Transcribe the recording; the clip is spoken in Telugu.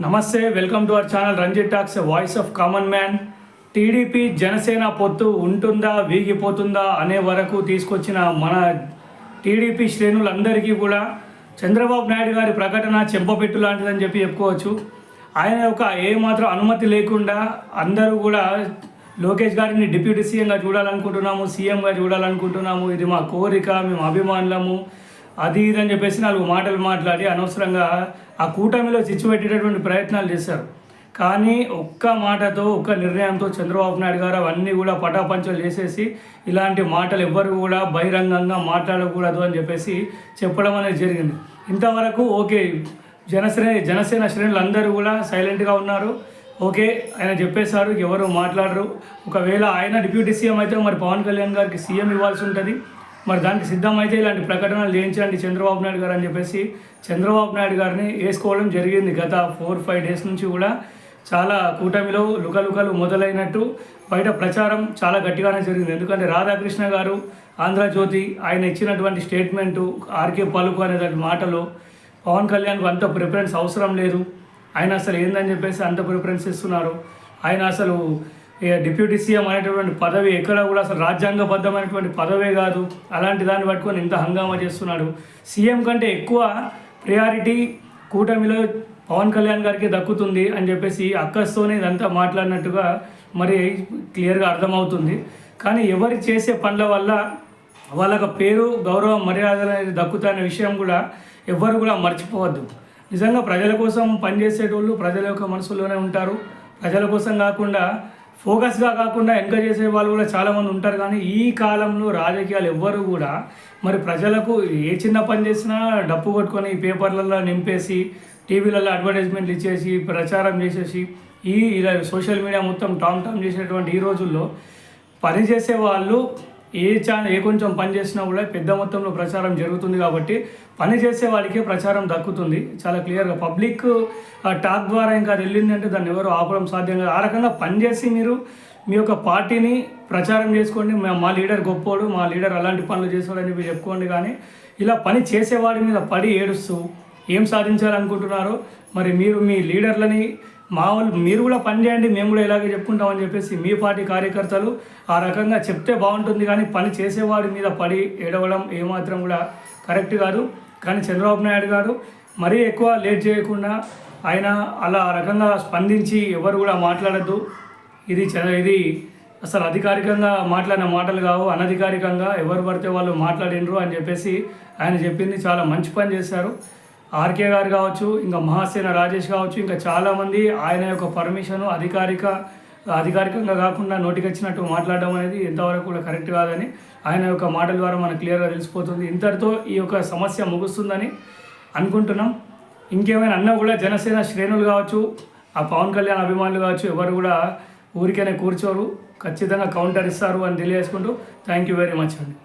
నమస్తే, welcome to our channel Ranjith talks, voice of common man. TDP Janasena పొత్తు ఉంటుందా వీగిపోతుందా అనే వరకు తీసుకొచ్చిన మన టీడీపీ శ్రేణులందరికీ కూడా చంద్రబాబు నాయుడు గారి ప్రకటన చెంపపెట్టు లాంటిదని చెప్పుకోవచ్చు. ఆయన యొక్క ఏమాత్రం అనుమతి లేకుండా అందరూ కూడా లోకేష్ గారిని డిప్యూటీ సీఎంగా చూడాలనుకుంటున్నాము, సీఎంగా చూడాలనుకుంటున్నాము, ఇది మా కోరిక, మేము అభిమానులము, అది ఇది అని చెప్పేసి 4 మాటలు మాట్లాడి అనవసరంగా ఆ కూటమిలో చిచ్చుపెట్టేటటువంటి ప్రయత్నాలు చేశారు. కానీ ఒక్క మాటతో, ఒక్క నిర్ణయంతో చంద్రబాబు నాయుడు గారు అవన్నీ కూడా పటాపంచలు చేసేసి ఇలాంటి మాటలు ఎవ్వరు కూడా బహిరంగంగా మాట్లాడకూడదు అని చెప్పేసి చెప్పడం అనేది జరిగింది. ఇంతవరకు ఓకే, జనసేన శ్రేణులు అందరూ కూడా సైలెంట్గా ఉన్నారు. ఓకే, ఆయన చెప్పేశారు, ఎవరు మాట్లాడరు. ఒకవేళ ఆయన డిప్యూటీ సీఎం అయితే మరి పవన్ కళ్యాణ్ గారికి సీఎం ఇవ్వాల్సి ఉంటుంది. మరి దానికి సిద్ధమైతే ఇలాంటి ప్రకటనలు చేయించండి చంద్రబాబు నాయుడు గారు అని చెప్పేసి చంద్రబాబు నాయుడు గారిని వేసుకోవడం జరిగింది. గత 4-5 డేస్ నుంచి కూడా చాలా కూటమిలో లుకలుకలు మొదలైనట్టు బయట ప్రచారం చాలా గట్టిగానే జరిగింది. ఎందుకంటే రాధాకృష్ణ గారు ఆంధ్రజ్యోతి ఆయన ఇచ్చినటువంటి స్టేట్మెంటు, ఆర్కే పలుకు అనేటువంటి మాటలో పవన్ కళ్యాణ్కు అంత ప్రిఫరెన్స్ అవసరం లేదు, ఆయన అసలు ఏందని చెప్పేసి అంత ప్రిఫరెన్స్ ఇస్తున్నారు. ఆయన అసలు డిప్యూటీ సీఎం అనేటటువంటి పదవి ఎక్కడ కూడా అసలు రాజ్యాంగబద్ధమైనటువంటి పదవే కాదు, అలాంటి దాన్ని పట్టుకొని ఇంత హంగామా చేస్తున్నాడు. సీఎం కంటే ఎక్కువ ప్రియారిటీ కూటమిలో పవన్ కళ్యాణ్ గారికి దక్కుతుంది అని చెప్పేసి అక్కస్తోనే ఇదంతా మాట్లాడినట్టుగా మరి క్లియర్గా అర్థమవుతుంది. కానీ ఎవరు చేసే పనుల వల్ల వాళ్ళకి పేరు, గౌరవం, మర్యాదలు అనేది దక్కుతాయనే విషయం కూడా ఎవ్వరు కూడా మర్చిపోవద్దు. నిజంగా ప్రజల కోసం పనిచేసేటోళ్ళు ప్రజల యొక్క మనసులోనే ఉంటారు. ప్రజల కోసం కాకుండా, ఫోకస్గా కాకుండా వెనక చేసే వాళ్ళు కూడా చాలామంది ఉంటారు. కానీ ఈ కాలంలో రాజకీయాలు ఎవ్వరు కూడా మరి ప్రజలకు ఏ చిన్న పని చేసినా డప్పు కొట్టుకొని పేపర్లలో నింపేసి, టీవీలలో అడ్వర్టైజ్మెంట్లు ఇచ్చేసి, ప్రచారం చేసేసి, ఇలా సోషల్ మీడియా మొత్తం టామ్ చేసేటువంటి ఈ రోజుల్లో పనిచేసే వాళ్ళు ఏ కొంచెం పని చేసినా కూడా పెద్ద మొత్తంలో ప్రచారం జరుగుతుంది. కాబట్టి పని చేసే వాడికే ప్రచారం దక్కుతుంది. చాలా క్లియర్గా పబ్లిక్ టాక్ ద్వారా ఇంకా అది వెళ్ళిందంటే దాన్ని ఎవరు ఆపడం సాధ్యం కాదు. ఆ రకంగా పనిచేసి మీరు మీ యొక్క పార్టీని ప్రచారం చేసుకోండి. మా లీడర్ గొప్పోడు, మా లీడర్ అలాంటి పనులు చేస్తాడని చెప్పి చెప్పుకోండి. కానీ ఇలా పని చేసేవాడి మీద పడి ఏడుస్తూ ఏం సాధించాలనుకుంటున్నారో మరి మీరు మీ లీడర్లని మీరు కూడా పని చేయండి, మేము కూడా ఇలాగే చెప్పుకుంటామని చెప్పేసి మీ పార్టీ కార్యకర్తలు ఆ రకంగా చెప్తే బాగుంటుంది. కానీ పని చేసేవాడి మీద పడి ఏడవడం ఏమాత్రం కూడా కరెక్ట్ కాదు. కానీ చంద్రబాబు నాయుడు గారు మరీ ఎక్కువ లేట్ చేయకుండా ఆయన అలా రకంగా స్పందించి ఎవరు కూడా మాట్లాడద్దు, ఇది అసలు అధికారికంగా మాట్లాడిన మాటలు కావు, అనధికారికంగా ఎవరు పడితే వాళ్ళు మాట్లాడినరు అని చెప్పేసి ఆయన చెప్పింది చాలా మంచి పని చేశారు. ఆర్కే గారు కావచ్చు, ఇంకా మహాసేన రాజేష్ కావచ్చు, ఇంకా చాలామంది ఆయన యొక్క పర్మిషను అధికారికంగా కాకుండా నోటికి వచ్చినట్టు మాట్లాడడం అనేది ఎంతవరకు కూడా కరెక్ట్ కాదని ఆయన యొక్క మాటల ద్వారా మనకు క్లియర్గా తెలిసిపోతుంది. ఇంతటితో ఈ యొక్క సమస్య ముగుస్తుందని అనుకుంటున్నాం. ఇంకేమైనా అన్నా కూడా జనసేన శ్రేణులు కావచ్చు, ఆ పవన్ కళ్యాణ్ అభిమానులు కావచ్చు, ఎవరు కూడా ఊరికనే కూర్చోరు, ఖచ్చితంగా కౌంటర్ ఇస్తారు అని తెలియజేసుకుంటూ థ్యాంక్ యూ వెరీ మచ్ అండి.